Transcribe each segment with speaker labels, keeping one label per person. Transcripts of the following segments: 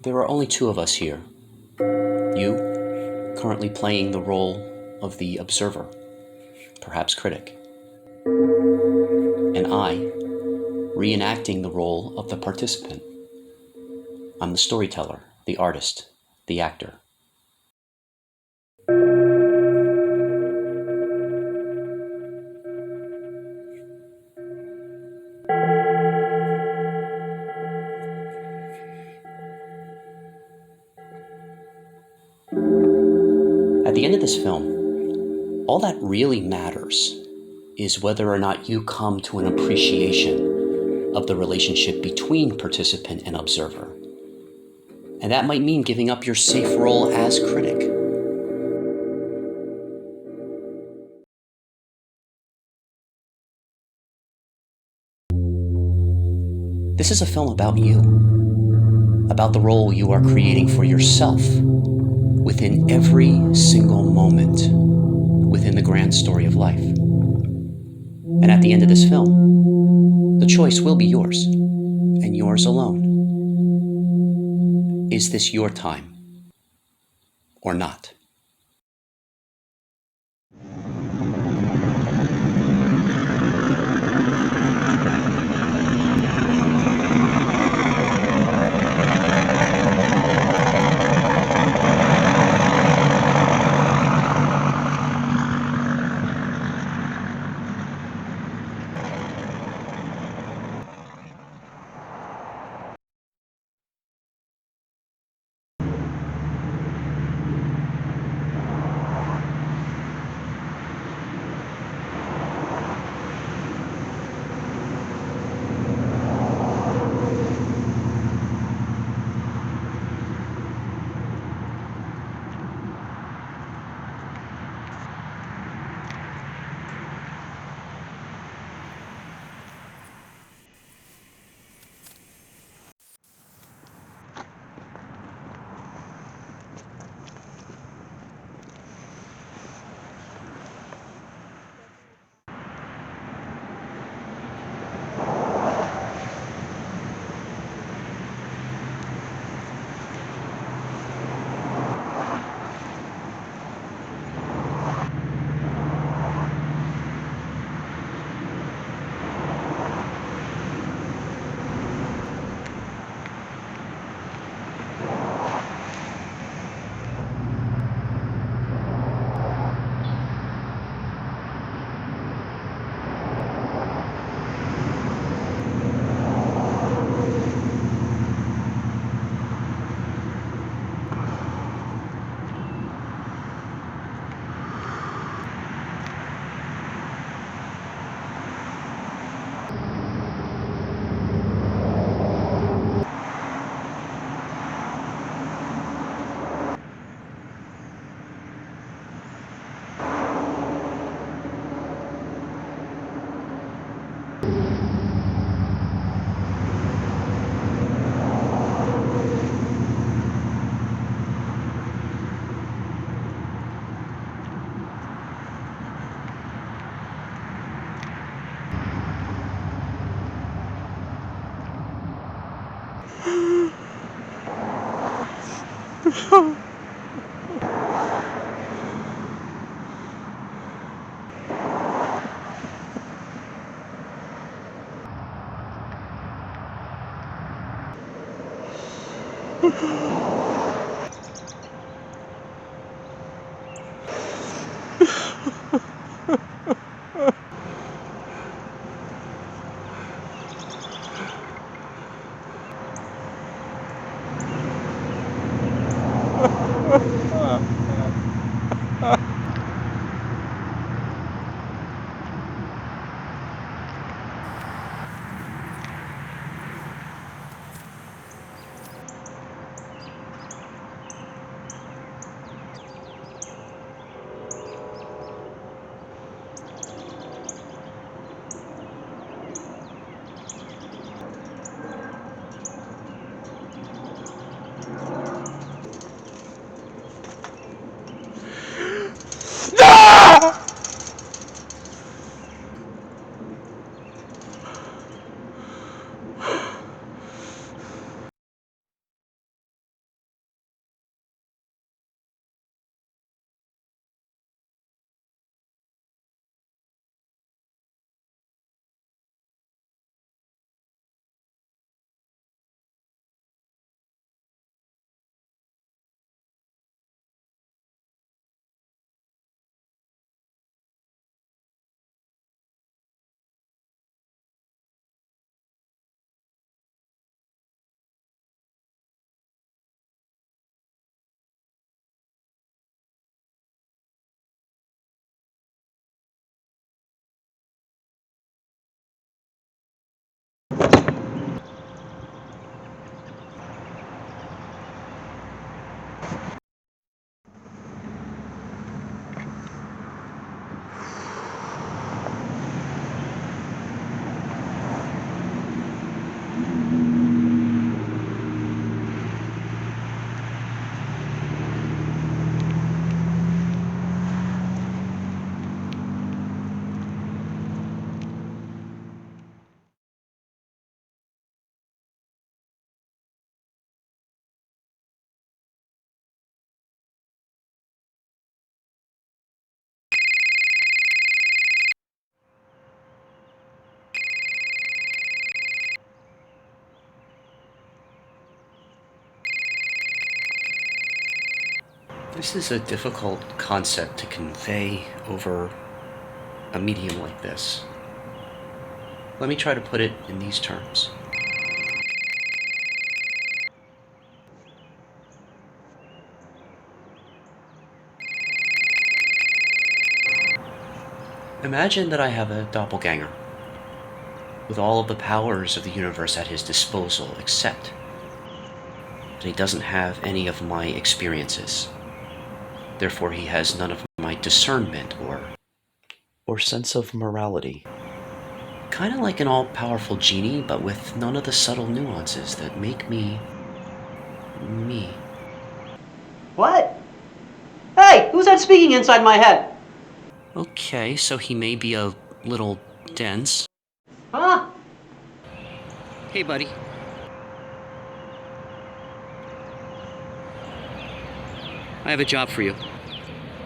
Speaker 1: There are only two of us here. You, currently playing the role of the observer, perhaps critic, and I, reenacting the role of the participant. I'm the storyteller, the artist, the actor. At the end of this film, all that really matters is whether or not you come to an appreciation of the relationship between participant and observer. And that might mean giving up your safe role as critic. This is a film about you, about the role you are creating for yourself within every single moment within the grand story of life. And at the end of this film, the choice will be yours, and yours alone. Is this your time or not? This is a difficult concept to convey over a medium like this. Let me try to put it in these terms. Imagine that I have a doppelganger with all of the powers of the universe at his disposal, except that he doesn't have any of my experiences. Therefore, he has none of my discernment or sense of morality. Kind of like an all-powerful genie, but with none of the subtle nuances that make me me.
Speaker 2: What? Hey, who's that speaking inside my head?
Speaker 1: Okay, so he may be a little dense.
Speaker 2: Huh?
Speaker 1: Hey, buddy. I have a job for you.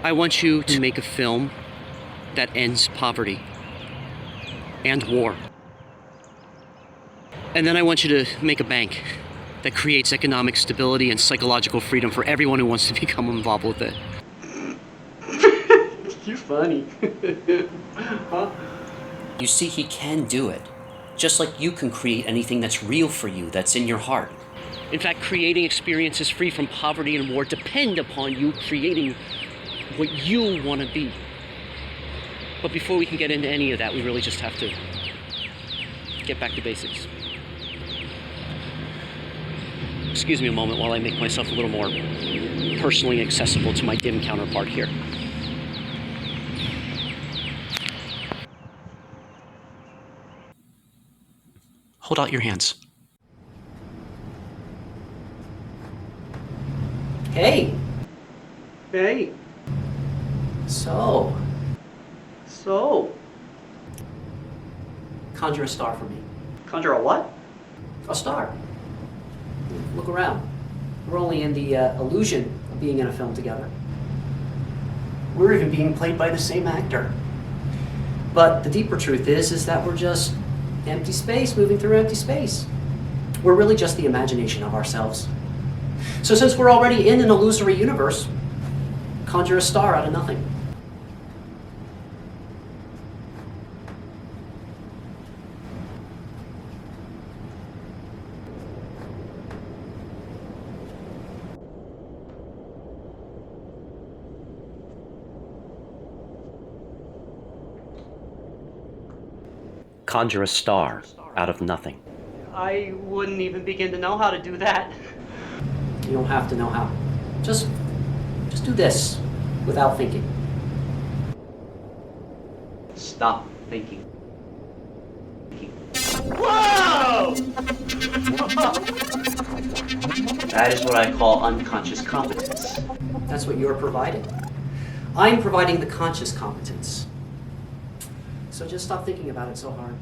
Speaker 1: I want you to make a film that ends poverty and war. And then I want you to make a bank that creates economic stability and psychological freedom for everyone who wants to become involved with it.
Speaker 2: You're funny. Huh?
Speaker 1: You see, he can do it. Just like you can create anything that's real for you, that's in your heart. In fact, creating experiences free from poverty and war depend upon you creating what you want to be. But before we can get into any of that, we really just have to get back to basics. Excuse me a moment while I make myself a little more personally accessible to my dim counterpart here. Hold out your hands.
Speaker 2: Hey. Hey.
Speaker 1: So, conjure a star for me.
Speaker 2: Conjure a what?
Speaker 1: A star. Look around. We're only in the illusion of being in a film together. We're even being played by the same actor. But the deeper truth is that we're just empty space moving through empty space. We're really just the imagination of ourselves. So since we're already in an illusory universe, conjure a star out of nothing. Conjure a star out of nothing.
Speaker 2: I wouldn't even begin to know how to do that.
Speaker 1: You don't have to know how. Just do this without thinking.
Speaker 2: Stop thinking. Whoa! That is what I call unconscious competence.
Speaker 1: That's what you're providing. I'm providing the conscious competence. So just stop thinking about it so hard.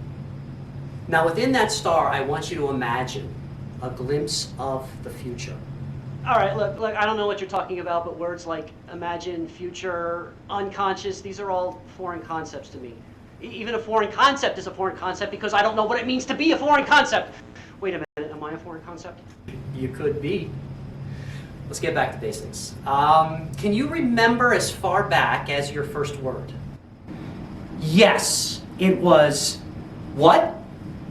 Speaker 1: Now within that star, I want you to imagine a glimpse of the future.
Speaker 2: All right, look, I don't know what you're talking about, but words like imagine, future, unconscious, these are all foreign concepts to me. Even a foreign concept is a foreign concept because I don't know what it means to be a foreign concept. Wait a minute, am I a foreign concept?
Speaker 1: You could be. Let's get back to basics. Can you remember as far back as your first word?
Speaker 2: Yes, it was. What?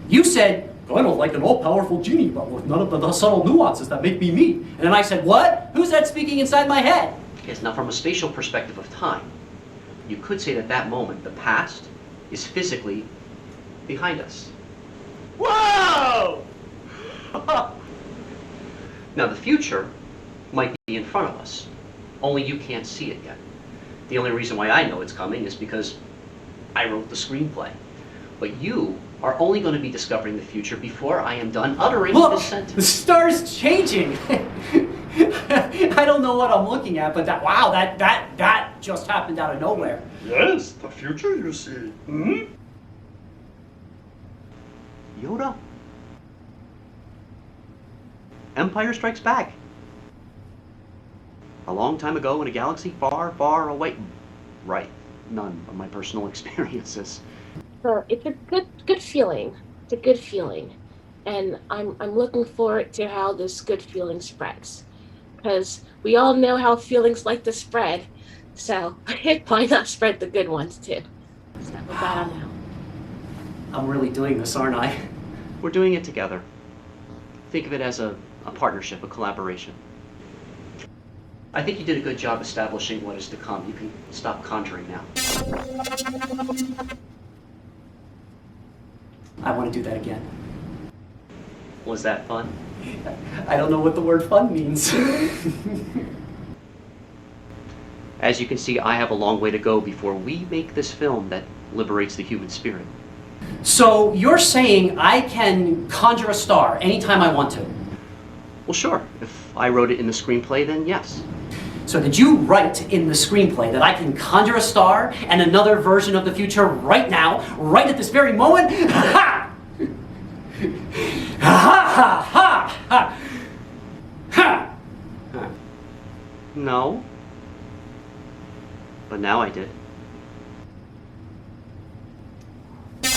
Speaker 2: You said, kind of like an all-powerful genie, but with none of the subtle nuances that make me me. And then I said, what? Who's that speaking inside my head?
Speaker 1: Yes, now from a spatial perspective of time, you could say that that moment, the past, is physically behind us.
Speaker 2: Whoa!
Speaker 1: Now the future might be in front of us, only you can't see it yet. The only reason why I know it's coming is because I wrote the screenplay. But you are only going to be discovering the future before I am done uttering this sentence.
Speaker 2: The star's changing. I don't know what I'm looking at, but that just happened out of nowhere.
Speaker 3: Yes, the future you see. Hmm?
Speaker 1: Yoda? Empire Strikes Back. A long time ago in a galaxy far, far away. Right. None of my personal experiences.
Speaker 4: So it's a good feeling. It's a good feeling, and I'm looking forward to how this good feeling spreads. because we all know how feelings like to spread. So why not spread the good ones too? So with that, I'm out.
Speaker 2: I'm really doing this, aren't I? We're doing it together. Think of it as a partnership, a collaboration. I think you did a good job establishing what is to come. You can stop conjuring now. I want to do that again. Was that fun? I don't know what the word fun means. As you can see, I have a long way to go before we make this film that liberates the human spirit. So you're saying I can conjure a star anytime I want to? Well, sure. If I wrote it in the screenplay, then yes. So did you write in the screenplay that I can conjure a star and another version of the future right now, right at this very moment? Ha! Ha ha ha ha! Ha! No. But now I did.
Speaker 5: I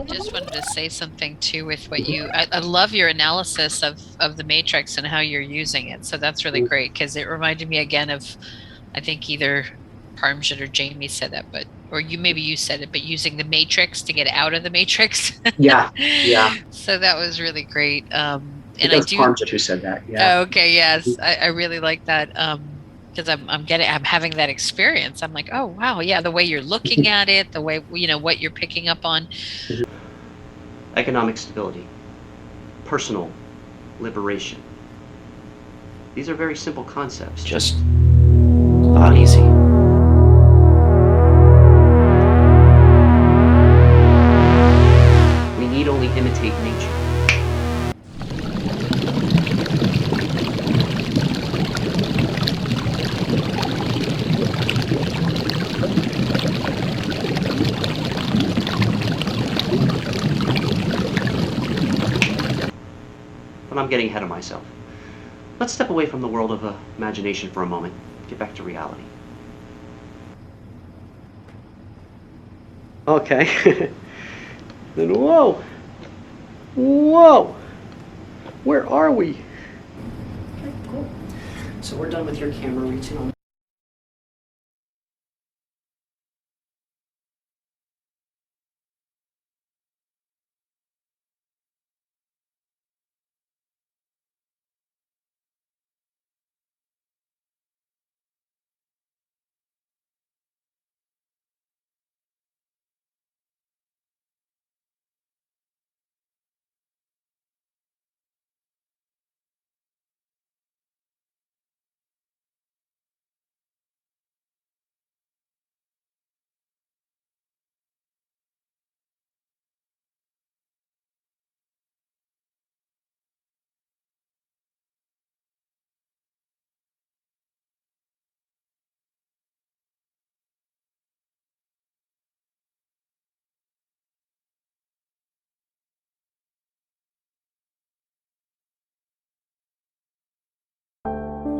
Speaker 5: just wanted to say something too with what I love your analysis of the matrix and how you're using it. So that's really great because it reminded me again of, I think either Parmjit or Jamie said that, but, or maybe you said it, but using the matrix to get out of the matrix.
Speaker 2: Yeah.
Speaker 5: So that was really great.
Speaker 2: It was Parmjit who said that. Yeah.
Speaker 5: Oh, okay, yes. I really like that. Because I'm having that experience. I'm like, oh wow, yeah, the way you're looking at it, the way, what you're picking up on.
Speaker 2: Economic stability, personal liberation. These are very simple concepts.
Speaker 1: Just not easy.
Speaker 2: We need only imitate nature. But I'm getting ahead of myself. Let's step away from the world of imagination for a moment. Get back to reality. Okay. Then whoa. Whoa. Where are we? Okay, cool. So we're done with your camera reaching on.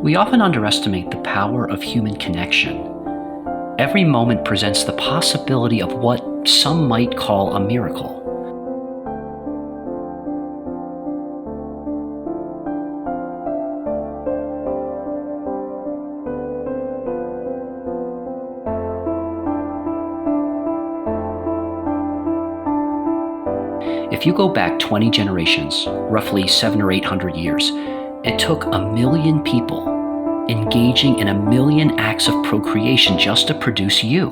Speaker 1: We often underestimate the power of human connection. Every moment presents the possibility of what some might call a miracle. If you go back 20 generations, roughly 700 or 800 years, it took 1 million people engaging in 1 million acts of procreation just to produce you.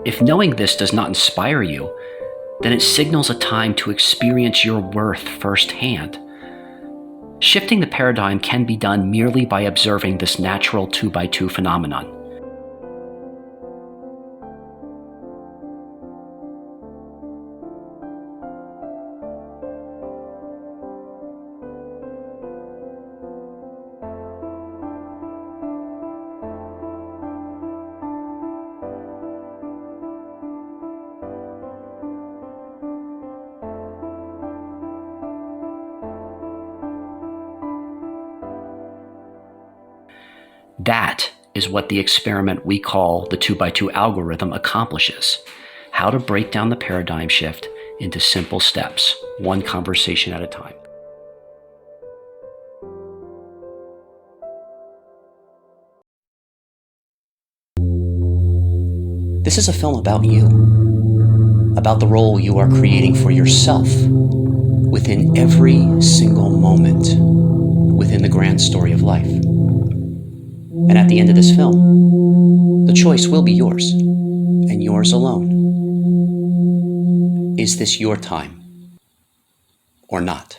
Speaker 1: If knowing this does not inspire you, then it signals a time to experience your worth firsthand. Shifting the paradigm can be done merely by observing this natural 2x2 phenomenon. That is what the experiment we call the 2x2 algorithm accomplishes. How to break down the paradigm shift into simple steps, one conversation at a time. This is a film about you, about the role you are creating for yourself within every single moment within the grand story of life. And at the end of this film, the choice will be yours, and yours alone. Is this your time or not?